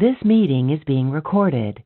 This meeting is being recorded.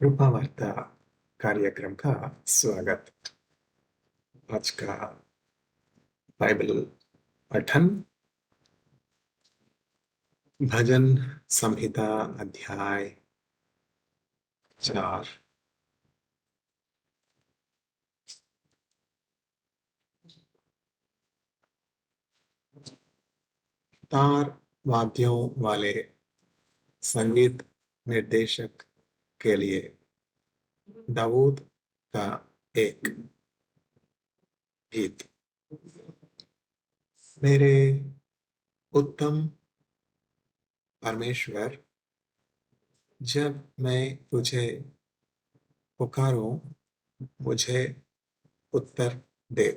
कृपा वार्ता कार्यक्रम का स्वागत। आज का बाइबल पठन भजन संहिता अध्याय 4। तार वाद्यों वाले संगीत निर्देशक के लिए दाऊद का एक गीत। मेरे उत्तम परमेश्वर, जब मैं तुझे पुकारूं, मुझे उत्तर दे।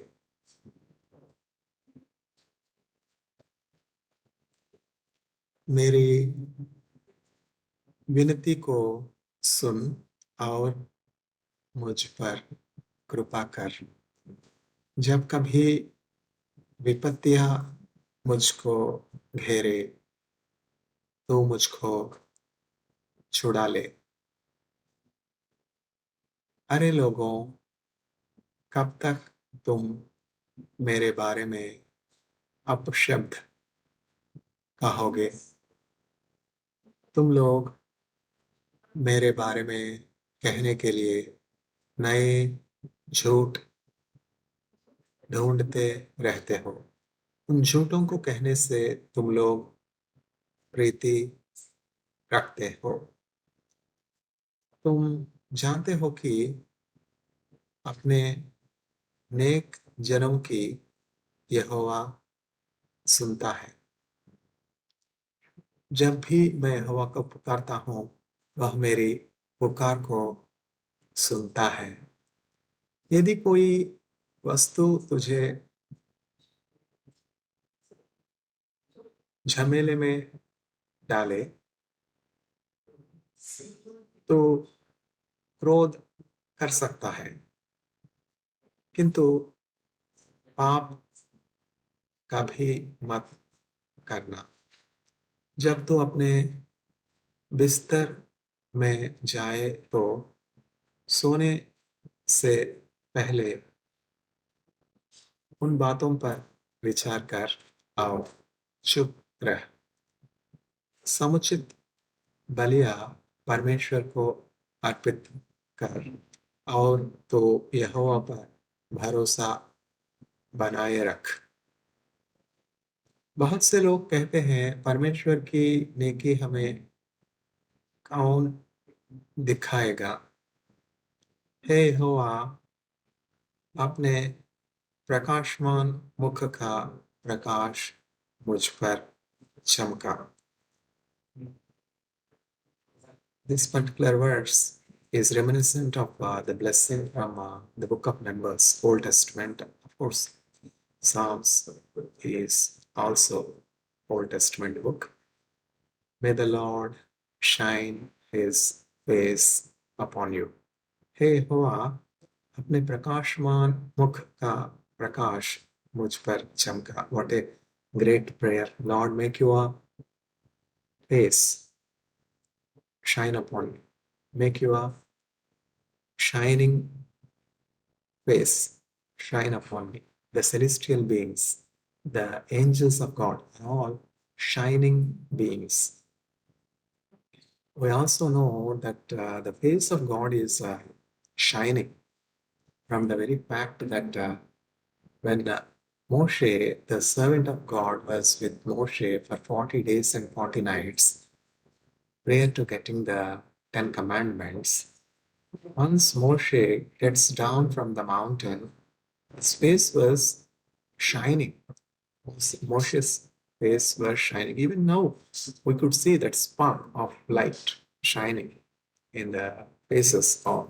मेरी विनती को सुन और मुझ पर कृपा कर। जब कभी विपत्तियां मुझको घेरे तो मुझको छुड़ा ले। अरे लोगों, कब तक तुम मेरे बारे में अपशब्द कहोगे? तुम लोग मेरे बारे में कहने के लिए नए झूठ ढूंढते रहते हो। उन झूठों को कहने से तुम लोग प्रीति रखते हो। तुम जानते हो कि अपने नेक जनों की यहोवा सुनता है। जब भी मैं यहोवा को पुकारता हूँ, वह मेरी पुकार को सुनता है। यदि कोई वस्तु तुझे झमेले में डाले तो क्रोध कर सकता है, किंतु पाप कभी मत करना। जब तू अपने बिस्तर में जाए तो सोने से पहले उन बातों पर विचार कर और चुप रह। समुचित बलिया परमेश्वर को अर्पित कर और तो यहोवा पर भरोसा बनाए रख। बहुत से लोग कहते हैं, परमेश्वर की नेकी हमें कौन दिखाएगा? हे यहोवा, अपने प्रकाशमान मुख का प्रकाश मुझ पर चमका। This particular verse is reminiscent of the blessing from the book of Numbers, Old Testament. Of course, Psalms is also Old Testament book. May the Lord shine his face upon you. हे यहोवा, अपने प्रकाशमान मुख का प्रकाश मुझ पर चमका। What a great prayer. Lord, make your face shine upon me. Make your shining face shine upon me. The celestial beings, the angels of God, are all shining beings. We also know that the face of God is shining from the very fact that when Moshe, the servant of God, was with Moshe for 40 days and 40 nights prior to getting the Ten Commandments, once Moshe gets down from the mountain, his face was shining. Moshe's face was shining. Even now, we could see that spark of light shining in the faces of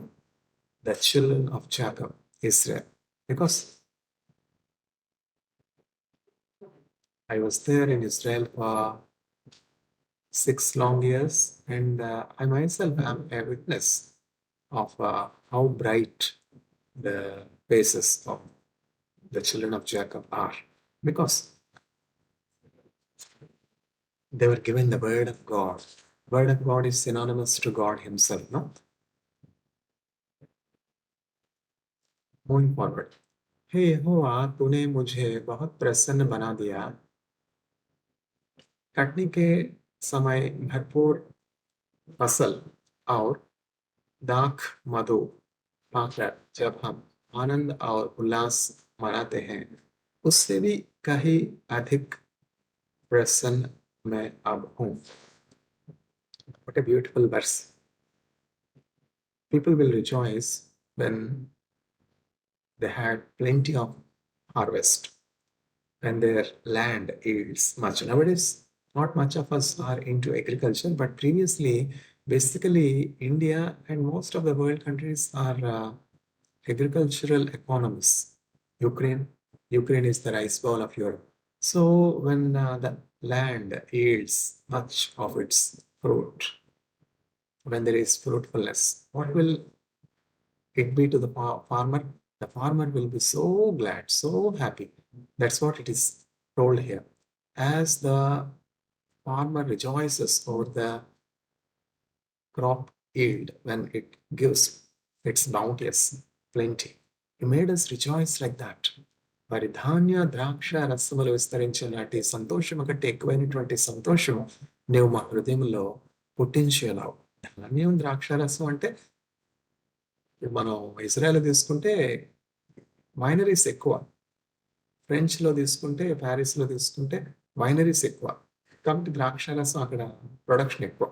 the children of Jacob, Israel. Because I was there in Israel for 6 long years, and I myself am a witness of how bright the faces of the children of Jacob are. Because they were given the word of God. Word of God is synonymous to God Himself, no? Moving forward. हे यहोवा, तूने मुझे बहुत प्रसन्न बना दिया। कटनी के समय भरपूर फसल और दाख मधु पाकर जब हम आनंद और उल्लास मनाते हैं, उससे भी कहीं अधिक प्रसन्न मैं अब हूँ। What a beautiful verse. People will rejoice when they had plenty of harvest, when their land yields much. Nowadays, not much of us are into agriculture, but previously, basically, India and most of the world countries are agricultural economies. Ukraine is the rice bowl of Europe. So when the land yields much of its fruit, when there is fruitfulness, what will it be to the farmer? The farmer will be so glad, so happy. That's what it is told here. As the farmer rejoices over the crop yield when it gives its bounteous plenty, He made us rejoice like that. మరి ధాన్య ద్రాక్ష రసములు విస్తరించినటి సంతోషము కంటే ఎక్కువైనటువంటి సంతోషం నీవు మా హృదయంలో పుట్టించేలావు. ధాన్యం ద్రాక్ష రసం అంటే మనం ఇజ్రాయెల్ తీసుకుంటే వైనరీస్ ఎక్కువ, ఫ్రెంచ్లో తీసుకుంటే ప్యారిస్లో తీసుకుంటే వైనరీస్ ఎక్కువ, కాబట్టి ద్రాక్ష రసం అక్కడ ప్రొడక్షన్ ఎక్కువ.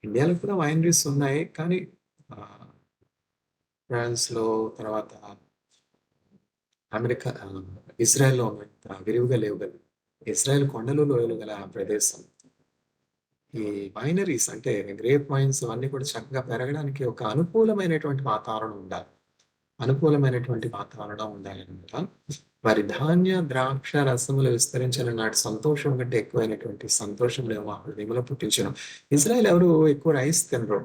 ఇండియాలో కూడా వైనరీస్ ఉన్నాయి, కానీ ఫ్రాన్స్లో తర్వాత అమెరికా ఇజ్రాయెల్లో విరివిగా లేవు కదా. ఇజ్రాయెల్ కొండలు లోయలు గల ప్రదేశం. ఈ వైనరీస్ అంటే గ్రేప్ వైన్స్ అవన్నీ కూడా చక్కగా పెరగడానికి ఒక అనుకూలమైనటువంటి వాతావరణం ఉండాలి. అనుకూలమైనటువంటి వాతావరణం ఉండాలి అనమాట. వారి ధాన్య ద్రాక్ష రసములు విస్తరించిన నాటి సంతోషం కంటే ఎక్కువైనటువంటి సంతోషం మా హృదయంలో పుట్టించను. ఇజ్రాయెల్ ఎవరు ఎక్కువ రైస్ తినరు.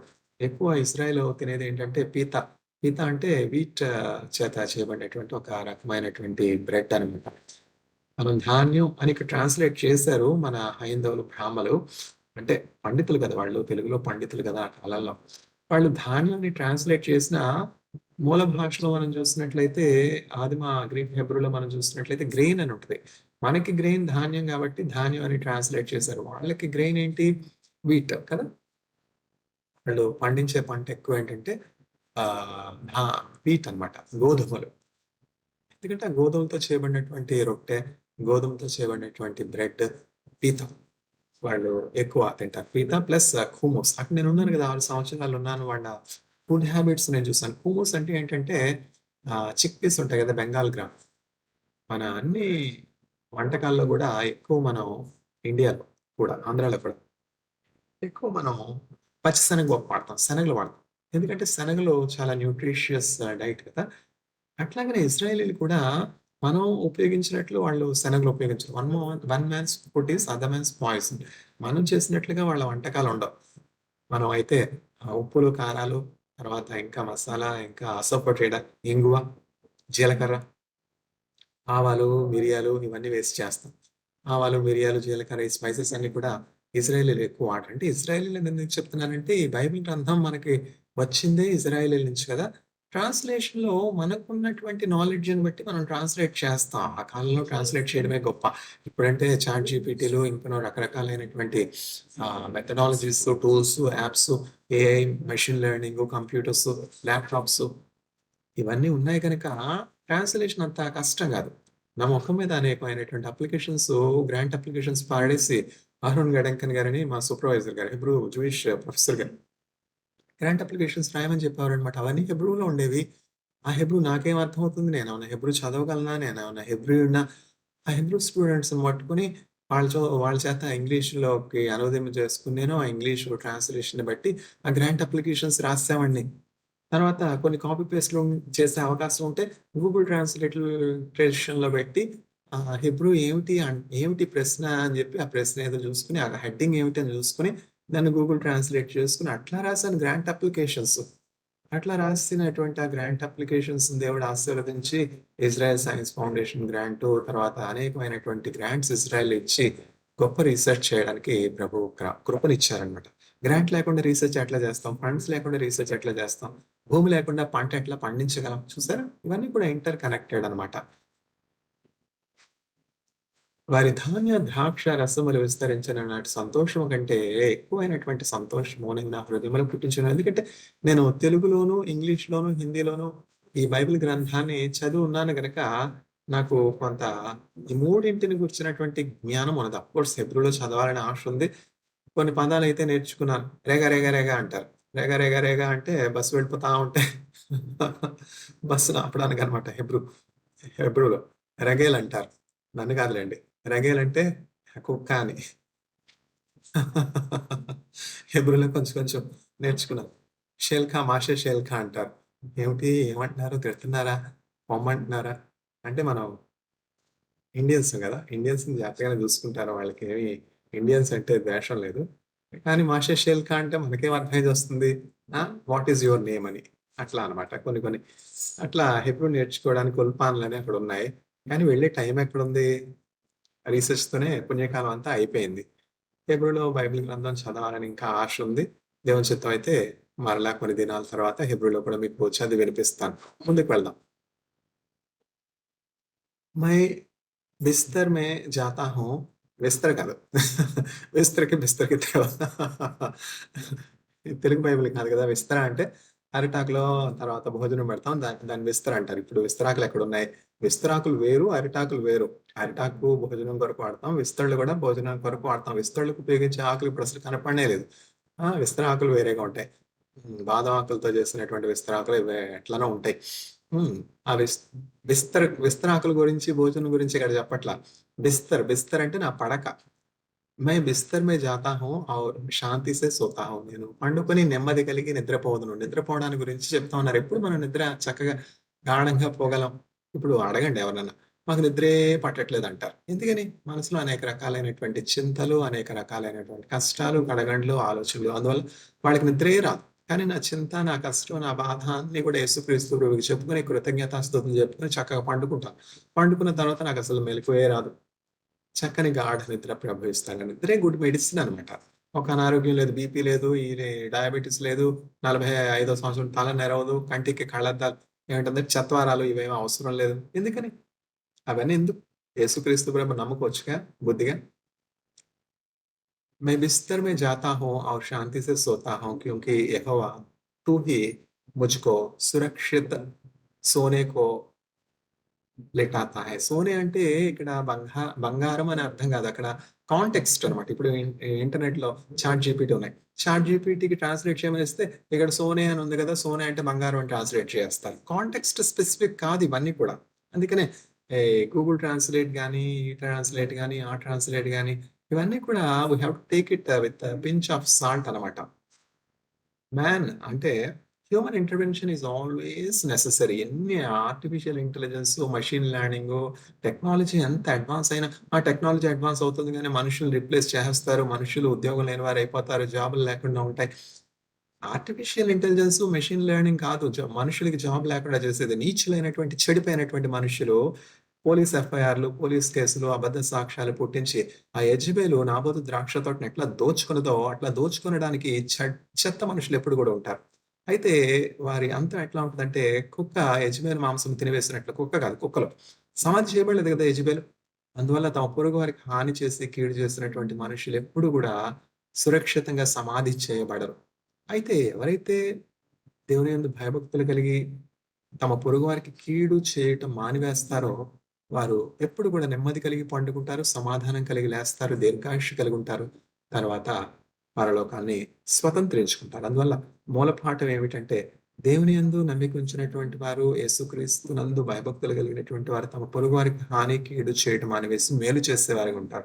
ఎక్కువ ఇజ్రాయెల్ తినేది ఏంటంటే పీత. పీత అంటే వీట్ చేత చేయబడినటువంటి ఒక రకమైనటువంటి బ్రెడ్ అనమాట. మనం ధాన్యం అని ఇక్కడ ట్రాన్స్లేట్ చేశారు మన హైందవులు బ్రాహ్మలు, అంటే పండితులు కదా వాళ్ళు, తెలుగులో పండితులు కదా ఆ కాలంలో. వాళ్ళు ధాన్యాన్ని ట్రాన్స్లేట్ చేసిన మూల భాషలో మనం చూసినట్లయితే ఆదిమ గ్రీక్ హెబ్రూలో మనం చూసినట్లయితే గ్రెయిన్ అని ఉంటుంది. మనకి గ్రెయిన్ ధాన్యం కాబట్టి ధాన్యం అని ట్రాన్స్లేట్ చేశారు. వాళ్ళకి గ్రెయిన్ ఏంటి? వీట్ కదా. వాళ్ళు పండించే పంట ఎక్కువ ఏంటంటే వీట్ అనమాట, గోధుమలు. ఎందుకంటే ఆ గోధుమలతో చేయబడినటువంటి రొట్టె, గోధుమతో చేయబడినటువంటి బ్రెడ్, పీత వాళ్ళు ఎక్కువ తింటారు. పీత ప్లస్ ఖుమూస్. అక్కడ నేను ఉన్నాను కదా, 6 సంవత్సరాలు ఉన్నాను. వాళ్ళ ఫుడ్ హ్యాబిట్స్ నేను చూసాను. ఖుమూస్ అంటే ఏంటంటే చిక్ పీస్ ఉంటాయి కదా, బెంగాల్ గ్రామ్. మన అన్ని వంటకాల్లో కూడా ఎక్కువ మనం ఇండియాలో కూడా, ఆంధ్రాలో కూడా ఎక్కువ మనం పచ్చిశనగ వాడతాం, శనగలు వాడతాం. ఎందుకంటే శనగలు చాలా న్యూట్రిషియస్ డైట్ కదా. అట్లాగనే ఇజ్రాయేలీలు కూడా మనం ఉపయోగించినట్లు వాళ్ళు శనగలు ఉపయోగించరు. One man's food is other man's poison. మనం చేసినట్లుగా వాళ్ళ వంటకాలు ఉండవు. మనం అయితే ఉప్పులు, కారాలు, తర్వాత ఇంకా మసాలా, ఇంకా అసోపొటాటో, ఇంగువ, జీలకర్ర, ఆవాలు, మిరియాలు ఇవన్నీ వేసి చేస్తాం. ఆవాలు, మిరియాలు, జీలకర్ర ఈ స్పైసెస్ అన్ని కూడా ఇజ్రాయేలీలు ఎక్కువ వాడరు. అంటే ఇజ్రాయేలీలు ఎందుకు చెప్తున్నానంటే ఈ బైబిల్ గ్రంథం మనకి వచ్చిందే ఇజ్రాయేలీల నుంచి కదా. ట్రాన్స్లేషన్‌లో మనకున్నటువంటి నాలెడ్జ్‌ని బట్టి మనం ట్రాన్స్లేట్ చేస్తాం. ఆ కాలంలో ట్రాన్స్లేట్ చేయడమే గొప్ప. ఇప్పుడంటే చాట్ జీపీటీలు, ఇంకనో రకరకాలైనటువంటి methodologies, tools, apps AI, machine learning, computers, laptops ఇవన్నీ ఉన్నాయి కనుక ట్రాన్స్లేషన్ అంత కష్టం కాదు. నా మొఖం మీద అనేకమైనటువంటి అప్లికేషన్స్, గ్రాంట్ అప్లికేషన్స్ పాడేసి అరుణ్ గడంకన్ గారని మా సూపర్వైజర్ గారు, హెబ్రూ జూయిష్ ప్రొఫెసర్ గారు గ్రాంట్ అప్లికేషన్స్ రాయమని చెప్పేవారనమాట. అవన్నీ హెబ్రూలో ఉండేవి. ఆ హెబ్రూ నాకేం అర్థమవుతుంది? నేనేమన్నా హెబ్రూ చదవగలనా? నేనేమన్నా హెబ్రీయుడినా? ఆ హెబ్రూ స్టూడెంట్స్‌ని పట్టుకొని వాళ్ళ చేత ఇంగ్లీష్‌లోకి అనువదనం చేసుకొని నేను ఆ ఇంగ్లీష్ ట్రాన్స్‌లేషన్‌ని బట్టి ఆ గ్రాంట్ అప్లికేషన్స్ రాసేవాడిని. తర్వాత కొన్ని కాపీ పేస్ట్‌లు చేసే అవకాశం ఉంటే గూగుల్ ట్రాన్స్‌లేషన్‌లో పెట్టి హెబ్రూ ఏమిటి ప్రశ్న అని చెప్పి ఆ ప్రశ్న ఏదో చూసుకొని, ఆ హెడ్డింగ్ ఏమిటి అని చూసుకొని దాన్ని గూగుల్ ట్రాన్స్‌లేట్ చేసుకొని అట్లా రాసాను గ్రాంట్ అప్లికేషన్స్. అట్లా రాసినటువంటి ఆ గ్రాంట్ అప్లికేషన్స్ దేవుడు ఆశీర్వదించి ఇజ్రాయెల్ సైన్స్ ఫౌండేషన్ గ్రాంటు, తర్వాత అనేకమైనటువంటి గ్రాంట్స్ ఇజ్రాయెల్ ఇచ్చి గొప్ప రీసెర్చ్ చేయడానికి ప్రభు కృపనిచ్చారనమాట. గ్రాంట్ లేకుండా రీసెర్చ్ ఎట్లా చేస్తాం? ఫండ్స్ లేకుండా రీసెర్చ్ ఎట్లా చేస్తాం? భూమి లేకుండా పంట ఎట్లా పండించగలం? చూసారా? ఇవన్నీ కూడా ఇంటర్ కనెక్టెడ్ అనమాట. వారి ధాన్య ద్రాక్ష రసములు విస్తరించిన నాటి సంతోషము కంటే ఎక్కువైనటువంటి సంతోషము నేను నా హృదయంలో పుట్టించాను. ఎందుకంటే నేను తెలుగులోను, ఇంగ్లీష్‌లోను, హిందీలోను ఈ బైబిల్ గ్రంథాన్ని చదివి ఉన్నాను గనక నాకు కొంత ఈ మూడింటిని గురించినటువంటి జ్ఞానం ఉన్నది. అఫ్‌కోర్స్ హెబ్రూలో చదవాలని ఆశ ఉంది. కొన్ని పదాలైతే నేర్చుకున్నాను. రేగ రేగ రేగ అంటారు. రేగ రేగ రేగ అంటే బస్సు వెళ్ళిపోతా ఉంటే బస్సును ఆపడానికనమాట హెబ్రూలో. రెగేల్ అంటారు. నన్ను కాదులెండి. రెగేల్ అంటే కుక్క అని. హెబ్రూలో కొంచెం కొంచెం నేర్చుకున్నాను. మాషే షేల్‌ఖా అంటారు. ఏమిటి? ఏమంటున్నారు? తిడుతున్నారా? పొమ్మంటున్నారా? అంటే మనం ఇండియన్స్ గదా! ఇండియన్స్‌ని జాగ్రత్తగానే చూసుకుంటారు. వాళ్ళకేమి ఇండియన్స్ అంటే ద్వేషం లేదు. కానీ మాషే షేల్‌ఖా అంటే మనకేం అర్థమైందొస్తుంది? వాట్ ఈస్ యువర్ నేమ్ అని. అట్లా అన్నమాట. కొన్ని కొన్ని అట్లా హెబ్రూ నేర్చుకోవడానికి ఉల్పాన్లని అక్కడున్నాయి. కానీ వెళ్ళే టైం ఎక్కడుంది? రీసెర్చ్‌తోనే పుణ్యకాలం అంతా అయిపోయింది. హెబ్రూలో బైబిల్ గ్రంథం చదవాలని ఇంకా ఆశ ఉంది. దేవుని చిత్తం అయితే మరలా కొన్ని దినాల తర్వాత హెబ్రూలో కూడా మీకు చదివి వినిపిస్తాను. ముందుకు వెళ్దాం. మై బిస్తర్ మే జాతా హూ విస్తర కాదు. బిస్తర్‌కి తేడా. ఇది తెలుగు బైబిల్ కాదు కదా! విస్తర అంటే అరిటాకులో తర్వాత భోజనం పెడతాం. దాన్ని విస్తర అంటారు. ఇప్పుడు విస్తరాకులు ఎక్కడున్నాయి? విస్తరాకులు వేరు, అరిటాకులు వేరు. అరిటాకు భోజనం కొరకు వాడతాం. విస్తరలు కూడా భోజనం కొరకు వాడతాం. విస్తరలకు ఉపయోగించే ఆకులు ఇప్పుడు అసలు కనపడనే లేదు. విస్తరాకులు వేరేగా ఉంటాయి. బాదం ఆకులతో చేసినటువంటి విస్తరాకులు ఇవి ఎట్లనో ఉంటాయి. హ్మ్. ఆ విస్తరాకుల గురించి, భోజనం గురించి ఇక్కడ చెప్పట్ల. బిస్తర్ అంటే నా పడక. మై బిస్తర్ మే జాతా హూ ఔర్ శాంతి సే సోతా హూ. నేను పండుకొని నెమ్మది కలిగి నిద్రపోదును. నిద్రపోవడాని గురించి చెప్తా ఉన్నారు. ఎప్పుడు మనం నిద్ర చక్కగా గాఢంగా పోగలం? ఇప్పుడు అడగండి ఎవరినన్నా. మాకు నిద్రే పట్టట్లేదంటారు. ఎందుకని? మనసులో అనేక రకాలైనటువంటి చింతలు, అనేక రకాలైనటువంటి కష్టాలు, కడగండ్లు, ఆలోచనలు. అందువల్ల వాళ్ళకి నిద్రే రాదు. కానీ నా చింత, నా కష్టం, నా బాధ అన్నీ కూడా యేసుక్రీస్తు ప్రభువుకి చెప్పుకొని కృతజ్ఞతాస్తుతులు చెప్పుకొని చక్కగా పండుకుంటాను. పండుకున్న తర్వాత నాకసలు మెలుకువే రాదు. చక్కని గాఢ నిద్ర ప్రభవిస్తాను. నిద్రే గుడ్ మెడిసిన్ అనమాట. ఒక అనారోగ్యం లేదు, బీపీ లేదు, ఈ డయాబెటిస్ లేదు, 45వ సంవత్సరం తల నెరవదు, కంటికి కళ్ళద్దాలు ఏమంటుంది చత్వారాలు ఇవేమి అవసరం లేదు. ఎందుకని? అవన్నీ ఎందుకు? యేసుక్రీస్తు ప్రభు నమ్ముకోవచ్చుగా బుద్ధిగా. मैं बिस्तर में जाता हूँ और शांति से सोता हूँ क्योंकि यहोवा तू ही मुझको सुरक्षित सोने को లెటాతా హై. సోనే అంటే ఇక్కడ బంగారం అని అర్థం కాదు. అక్కడ కాంటెక్స్ట్ అనమాట. ఇప్పుడు ఇంటర్నెట్‌లో చాట్ జీపీటీ ఉన్నాయి. చాట్ జీపీటీకి ట్రాన్స్‌లేట్ చేయమనిస్తే ఇక్కడ సోనే అని ఉంది కదా! సోనే అంటే బంగారం అని ట్రాన్స్‌లేట్ చేస్తారు. కాంటెక్స్ట్ స్పెసిఫిక్ కాదు ఇవన్నీ కూడా. అందుకనే ఈ గూగుల్ ట్రాన్స్‌లేట్ గాని, ఈ ట్రాన్స్‌లేట్ గాని, ఆ ట్రాన్స్‌లేట్ గాని ఇవన్నీ కూడా we have to take it with pinch of salt అనమాట. అంటే human intervention is always necessary. ఎన్ని artificial intelligence, machine learning, technology ఎంత అడ్వాన్స్ అయినా ఆ టెక్నాలజీ అడ్వాన్స్ అవుతుంది గానీ మనుషుల్ని రిప్లేస్ చేసేస్తారు. మనుషులు ఉద్యోగం లేని వారైపోతారు. జాబులు లేకుండా ఉంటాయి. ఆర్టిఫిషియల్ ఇంటెలిజెన్స్, మెషిన్ లెర్నింగ్ కాదు. మనుషులకి జాబ్ లేకుండా చేసేది. నీచులైనటువంటి, చెడిపోయినటువంటి మనుషులు పోలీస్ ఎఫ్ఐఆర్‌లు, పోలీస్ కేసులు, అబద్ధ సాక్ష్యాలు పుట్టించి ఆ యెజెబెలు నాబోతు ద్రాక్ష తోటని ఎట్లా దోచుకున్నదో అట్లా దోచుకొనడానికి చెత్త మనుషులు ఎప్పుడు గూడా ఉంటారు. అయితే వారి అంతం ఎట్లా ఉంటదంటే యెజెబెల్ మాంసం తినివేసినట్లు కుక్క కాదు కుక్కలు. సమాధి చేయబడలేదు గదా! యెజెబెల్. అందువల్ల తమ పొరుగు వారికి హాని చేసి, కీడు చేసినటువంటి మనుషులెప్పుడు గూడా సురక్షితంగా సమాధి చేయబడరు. అయితే ఎవరైతే దేవుని యందు భయభక్తులు కలిగి తమ పొరుగువారికి కీడు చేయటం మానివేస్తారో, వారు ఎప్పుడు కూడా నెమ్మది కలిగి పండుకుంటారు, సమాధానం కలిగి లేస్తారు, దీర్ఘాయుష్షు కలిగి ఉంటారు. తర్వాత పరలోకాన్ని స్వతంత్రించుకుంటారు. అందువల్ల మూలపాఠం ఏమిటంటే, దేవుని యందు నమ్మిక ఉంచినటువంటి వారు, యేసుక్రీస్తునందు భయభక్తులు కలిగినటువంటి వారు తమ పొరుగువారికి హాని, కీడు చేయటం మానివేసి మేలు చేసేవారిగా ఉంటారు.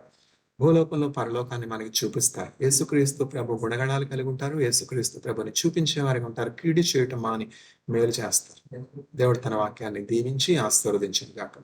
భూలోకంలో పరలోకాన్ని మనకి చూపిస్తారు. యేసుక్రీస్తు ప్రభు గుణగణాలు కలిగి ఉంటారు. యేసుక్రీస్తు ప్రభుని చూపించేవారిగా ఉంటారు. కీడు చేయటం మాని మేలు చేస్తారు. దేవుడు తన వాక్యాన్ని దీవించి ఆశీర్వదించును గాక.